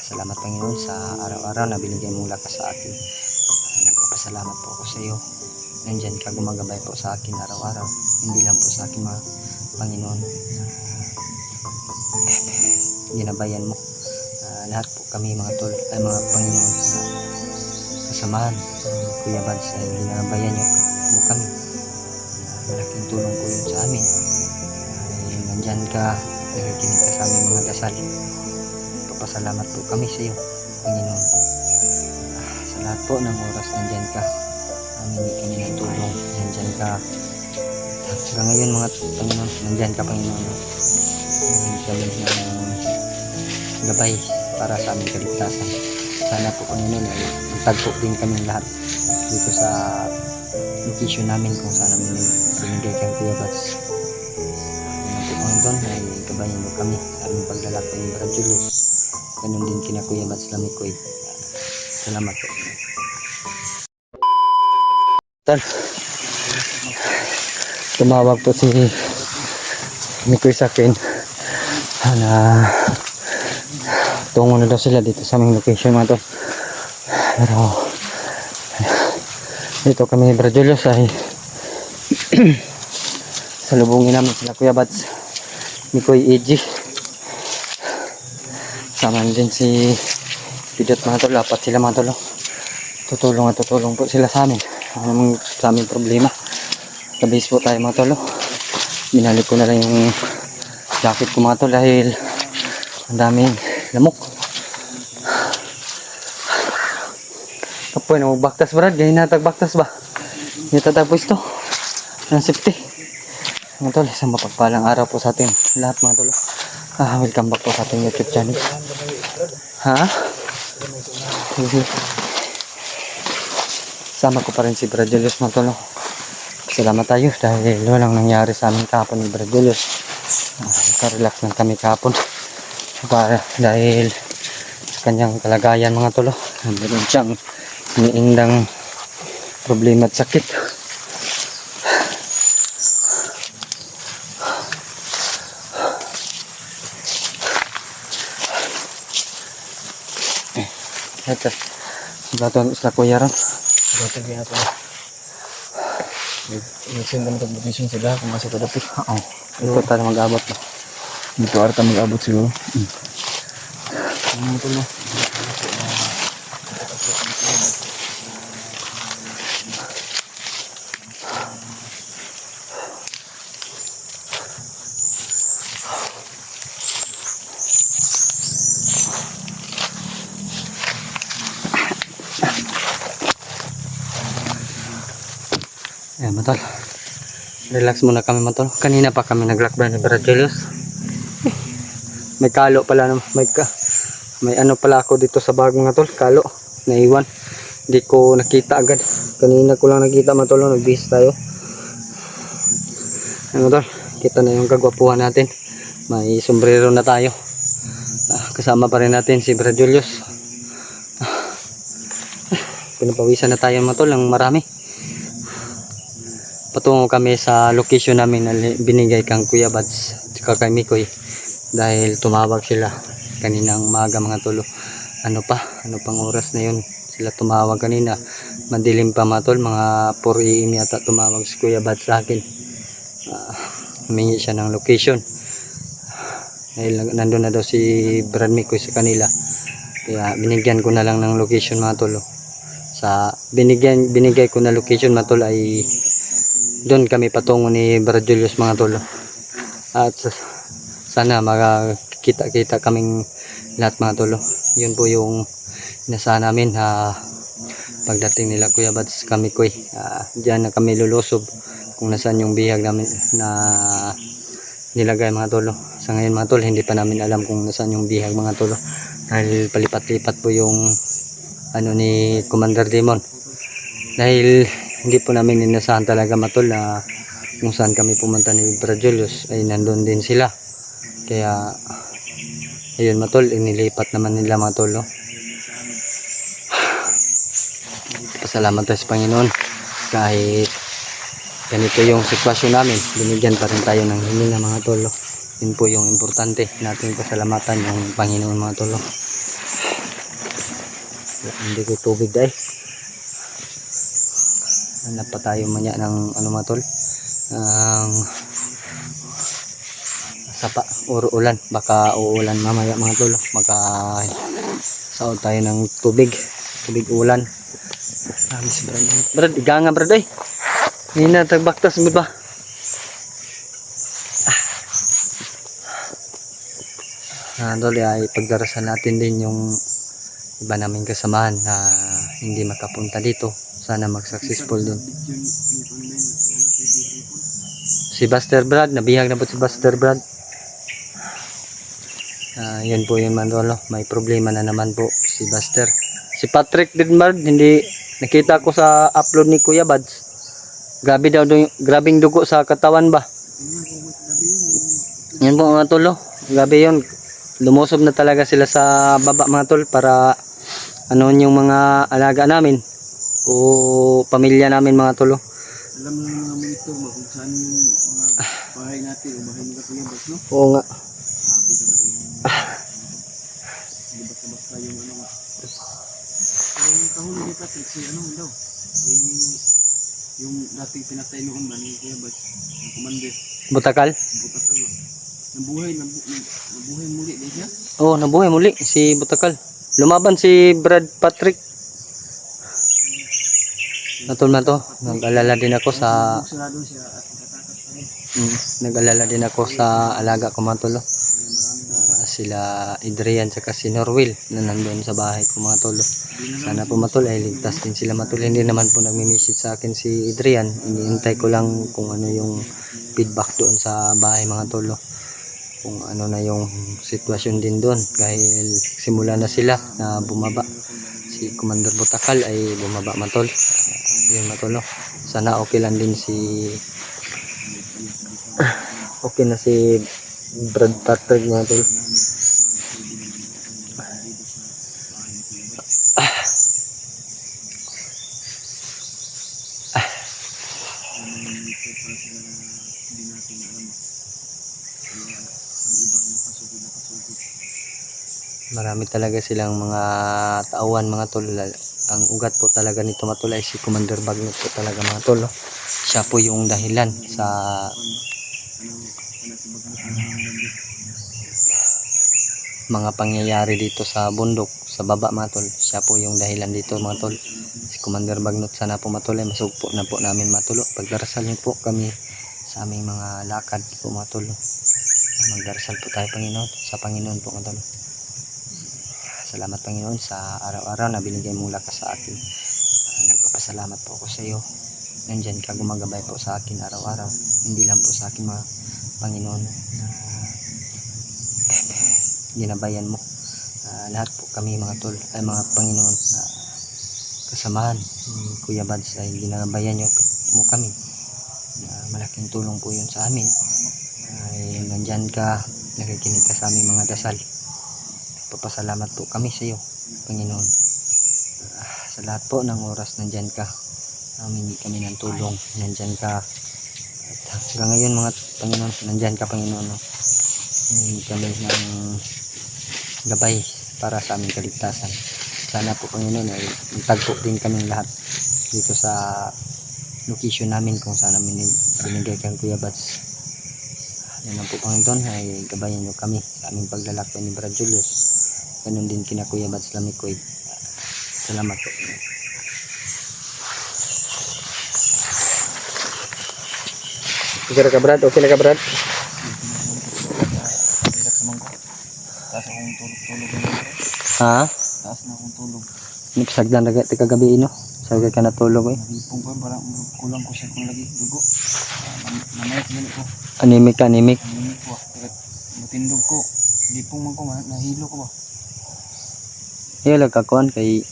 Salamat Panginoon sa araw-araw na binigay mong lakas sa akin. Nagpapasalamat po ako sa iyo. Nandyan ka gumagabay po sa akin araw-araw. Hindi lang po sa akin mga Panginoon. Ginabayan mo. Lahat po kami mga tol ay mga Panginoon. Kasamahan. Kuya Bads ay ginabayan niyo mo kami. Malaking tulong po yun sa amin. Nandyan ka. Nakikinig ka sa aming mga dasal. Papasalamat po kami sa iyo, Panginoon. Sa lahat po ng oras nandyan ka. Hindi kami natulong. Nandyan ka. Hanggang ngayon mga Panginoon, nandyan ka Panginoon. Nandyan kami ng gabay para sa aming kaligtasan. Sana po Panginoon ay magtagpo din kami lahat dito sa location namin kung saan namin binigay kang Kuya Bads. Panginoon ay gabayan mo kami sa aming paglalakbay ng Brad Julius. Ganun din kina Kuya Bads Lamikoy. Salamat po. Tumawag po si Mikoy sa akin na tungo na daw sila dito sa aming location mga tol. Pero dito kami Brad Julius ay salubungin namin sila Kuya Bads Mikoy EG. Sama din si Pidot mga tol. Apat sila mga tol. Tutulong po sila sa amin. Sa aming problema. Kabis po tayo mga tol. Binalik ko na lang yung jacket ko mga tol dahil ang daming lamok. Kapoy na magbaktas Brad. Ganyan natagbaktas ba? Natatagpos ito. Ang safety. Mga tol, isang mapagpalang araw po sa atin. Lahat mga tol. Welcome back po sa ating YouTube channel. Sama ko pa rin si Brad Julius mga tol. Salamat tayo dahil walang nangyari sa amin kahapon ni Brad Julius. Relax lang kami kahapon. Dahil sa kanyang kalagayan mga tol. Meron siyang iniindang problema at sakit. Ito, baton isla Kuya Ron. Baton kaya ito. Nagsin naman itong location sila kung nasa kadapit. Oo. Ito tayo mag-abot. Dito arta mag-abot siguro. Ano ito no? Ayan matol. Relax muna kami matol. Kanina pa kami naglakbay ni Brad Julius. May kalo pala naman. May ano pala ako dito sa bag mga tol. Kalo. Naiwan. Hindi ko nakita agad. Kanina ko lang nakita matol. Nagbihis tayo. Ayan matol. Kita na yung kagwapuhan natin. May sombrero na tayo. Kasama pa rin natin si Brad Julius. Pinapawisan na tayo matol. Ang marami. Patungo kami sa location namin na binigay kang Kuya Bads at kay Mikoy dahil tumawag sila kaninang maaga mga tolo. Ano pang oras na yun sila tumawag kanina, madilim pa mga tol, mga 4 AM yata tumawag si Kuya Bads sa akin. Humingi siya ng location dahil nandun na daw si Brad Mikoy sa kanila, kaya binigyan ko na lang ng location mga tolo. Sa binigay ko na location mga tol ay doon kami patungo ni Brad Julius mga tol. At sana makakita kaming lahat mga tol. Yun po yung nasa namin pagdating nila Kuya Bads kami Koy. Diyan na kami lulusob kung nasaan yung bihag namin na nilagay mga tol. Sa ngayon mga tol hindi pa namin alam kung nasaan yung bihag mga tol. Dahil palipat-lipat po yung ano ni Commander Demon. Dahil hindi po namin inasahan talaga matol na kung saan kami pumunta ni Brad Julius ay nandun din sila. Kaya ayun matol, inilipat naman nila matol. Pasalamat tayo sa Panginoon kahit ganito yung sitwasyon namin, binigyan pa rin tayo ng hininga mga tol. Yun po yung importante natin pasalamatan yung Panginoon mga tol. Hindi ko tubig dahil. Hanap pa tayo manya ng ano mga tol. Ang sapa or ulan. Baka uulan mamaya mga tol. Baka saod tayo ng tubig. Tubig ulan. Si Brad. Brad, iga nga Brad ay. Hindi na tagbaktas mo ba? Tol, ay pagdarasan natin din yung iba naming kasamahan na hindi makapunta dito. Sana mag-successful din. Si Buster Brad, nabihag na po si Buster Brad. Yan po yung mandolo. May problema na naman po si Buster. Si Patrick din Brad, hindi nakita ko sa upload ni Kuya Bads. Grabe daw, grabing dugo sa katawan ba? Yan po mga tolo. Grabe yun. Lumusob na talaga sila sa baba mga tol para ano yung mga alaga namin o pamilya namin mga tolo. Alam mo mga monitor mo kung saan yung mga bahay natin o bahay nila Kuya Bads, no? Oo nga. Sabi talaga yung basta-basta yung ano nga. Pero yung kahuli ni Patrick, si ano daw? Yung dating pinatay noon ba ni Kuya Bads, yung commander, Butakal? si Butakal ba? Nabuhay muli din siya? Oo, nabuhay muli si Butakal. Lumaban si Brad Patrick. Natol man to. Nag-alala din ako sa Sarado siya at nakatakas pa rin. nag-alala din ako sa alaga ko mga tolo. Sila Adrian saka si Norwil na nandun sa bahay ko mga tolo. Sana po matol ay ligtas din sila matol. Hindi naman po nagme-message sa akin si Adrian. Iniintay ko lang kung ano yung feedback doon sa bahay mga tolo. Kung ano na yung sitwasyon din doon. Dahil simula na sila na bumaba. Si Commander Butakal ay bumaba matol. Yun matolo. Sana okay lang din si okay na si Brad Patrick mga tol. Marami talaga silang mga tauhan mga tol. Ang ugat po talaga nito mga tol ay si Commander Bagnot po talaga mga tol. Siya po yung dahilan sa mga pangyayari dito sa bundok, sa baba mga tol. Siya po yung dahilan dito mga tol. Si Commander Bagnot, sana po matuloy. Masugpo na po namin matulo. Pagdarasal niyo po kami sa aming mga lakad po mga tol. Magdarasal po tayo Panginoon, sa Panginoon po mga tol. Salamat Panginoon sa araw-araw na binigay mong lakas sa akin. Nagpapasalamat po ako sa iyo. Nandyan ka gumagabay po sa akin araw-araw. Hindi lang po sa akin mga Panginoon na ginabayan mo. Lahat po kami mga tol ay mga Panginoon na kasamahan ni Kuya Bads ay ginabayan mo kami. Malaking tulong po yun sa amin. Ay nandyan ka, nakikinig ka sa aming mga dasal. Papasalamat po kami sa iyo, Panginoon. Sa lahat po ng oras nandyan ka. Humingi kami ng tulong. Nandyan ka. At hanggang ngayon mga Panginoon, nandyan ka Panginoon. Humingi kami ng gabay para sa aming kaligtasan. Sana po Panginoon ay itagpo din kami lahat dito sa location namin kung saan namin binigay kang Kuya Bads. Yan lang po Panginoon ay gabayan nyo kami sa aming paglalakbay ni Brad Julius. Ganun din kina Kuya Bads Lamikoy. Salamat po. Okay na ka Brad? Okay na ka Brad? Relax naman ko. Taas akong tulog na. Ha? Taas na akong tulog. Nipsagdan na ka gabi no? Sagay ka natulog eh. Nagipong ko, parang kulang ko siya kung lagi dugo. Namayat din ko. Anemic ka, anemic. Anemic ko. Matindog ko. Gipong man ko, nahilo ko ba? Iya kakuan kay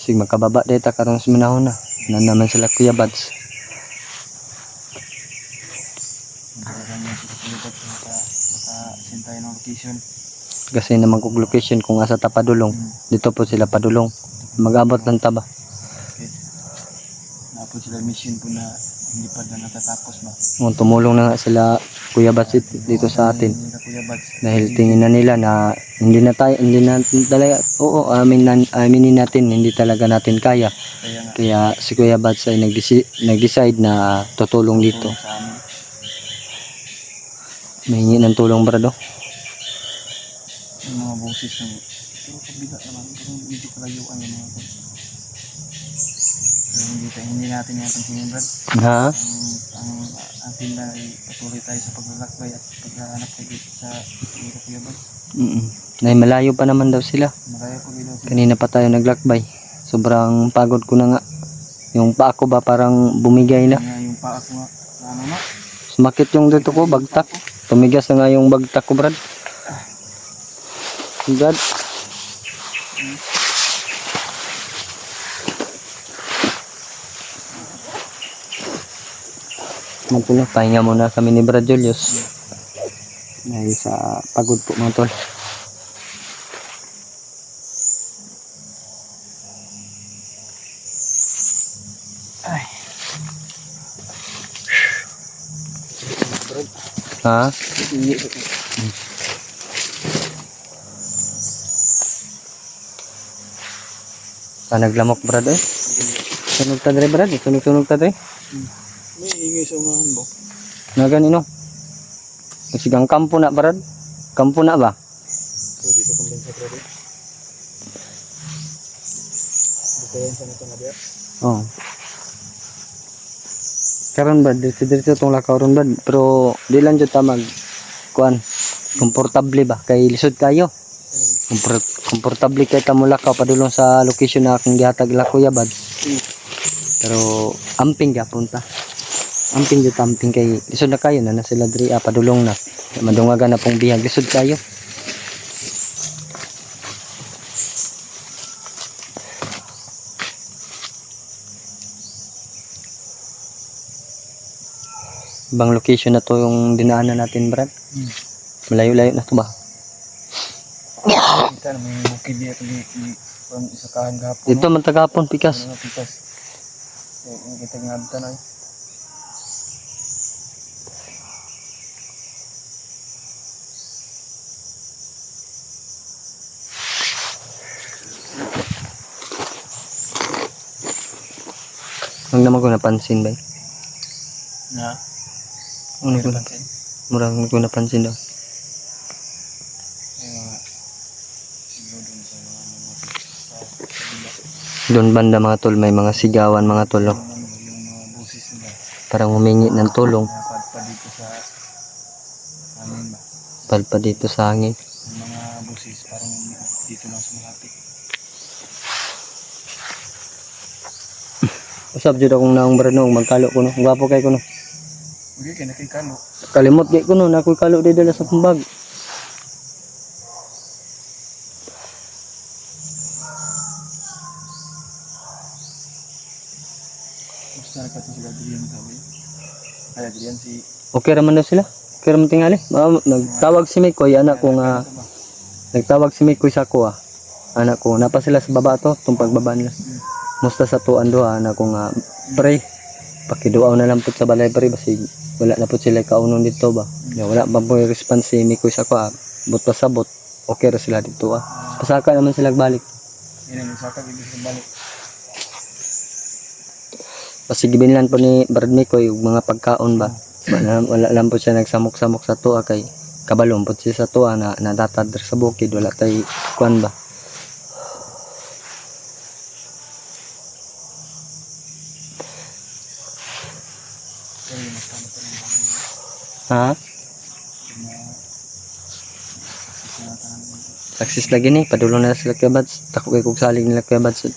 sig makababa data karong suminahon na. Naman sila Kuya Bads. Magkakaroon niya sila Kuya Bads. Maka-send tayo ng location. Kasi naman kung location kung asa ta padulong. Dito po sila padulong. Mag-abot ng taba. Okay. Napo sila mission po na hindi pa na natatapos ba? Tumulong na nga sila Kuya Bats dito sa atin. Hindi na Kuya Bads. Dahil tingin na nila na hindi na talaga, oo, aminin natin, hindi talaga natin kaya. Kaya nga, Kaya si Kuya Bats ay nag-decide na tutulong dito. tulong sa amin. Mahingi ng tulong, brado. Yung mga boses ng pero pabigat naman, pero medyo kalayuan yung mga boses. Pero hindi natin yung pansinin, Brad. Ha? Ang atin na ay patuloy tayo sa paglalakbay at paghahanap tayo dito sa Kuya Bads. Dahil malayo pa naman daw sila. Maraya po ginawa sila. Kanina pa tayo naglakbay. Sobrang pagod ko na nga. Yung paa ko ba parang bumigay na. Kaya yung paa ko nga, ano na, Sumakit yung dito ko, bagtak. Tumigas na nga yung bagtak ko, Brad. Brad. Magpula, pahinga muna kami ni Brad Julius. Dahil sa pagod po mga tol. ay, Ha? hindi. Naglamok, Brad, eh. Sunog ta dre, Brad. Sunog ta dre. May ingay sa unahan mo. Na ganino. Sigang kampo na, Brad. Kampo na ba? So, dito kang sa Brad. Dito yan sa natang abya. Oh. Karon, Brad, diretso tong lakaw ron, Brad. Pero di lang jud ta mag kuan. Komportable ba kay lisod kayo. Komportable kay ta mo lakaw padulong sa location na akong gihatag la Kuya Bad. Pero amping gyapon ta. Amping jud amping kay lisod na kayo na sila diri padulong na. Madungagan na pong bihag lisod kayo. Ibang location na to yung dinaanan natin, Brad. Malayo-layo na to ba? Kita na may bukid dito di pang isakahan gahapon. Dito man tagapon pikas. Ano pikas. Yung kita ngabta na. Ang naman ko napansin ba? Na. Ano ko murang ko napansin daw. Doon banda mga tol, may mga sigawan mga tol. No? Yung mga boses nila. Parang humingi ng tulong. Napadpa dito sa amin ba? Palpa dito sa hangin. Yung mga boses parang dito lang sumalapit. Usap jud akong naong Brad magkalo ko no. Gwapo kay ko no. Hindi kaya nakikalo. Kalimot kay ko no, na ako'y kalo di dala sa pambag. Basta ka ito sila Adrian kami. Ay Adrian si Okay raman daw sila. Okay raman tingali. Nagtawag si Mikoy, anak ko nga. Nagtawag si Mikoy sa ako Anak ko, napa sila sa baba to, itong pagbaba nila. Musta sa tuan do anak ko nga. Pre, pakiduaw na lang po sa balay pre, basi wala na po sila kaunon dito ba. Wala pa po yung response si Mikoy sa ako But pasabot, okay ra sila dito Pasaka naman sila balik. yun ang saka bigla sa balik. Basi gibinlan po ni Brad Mikoy yung mga pagkaon ba. Wala lang po siya nagsamok-samok sa tuwa kay kabalong po siya sa tuwa na natatad sa bukid. Wala tayo kuan ba. Pero yung mas kano pa rin kami. Ha? Yung mga sisinataan. Taksis lagi ni, padulong na sila kay Bads. Tako kay kog saling nila kay Bads.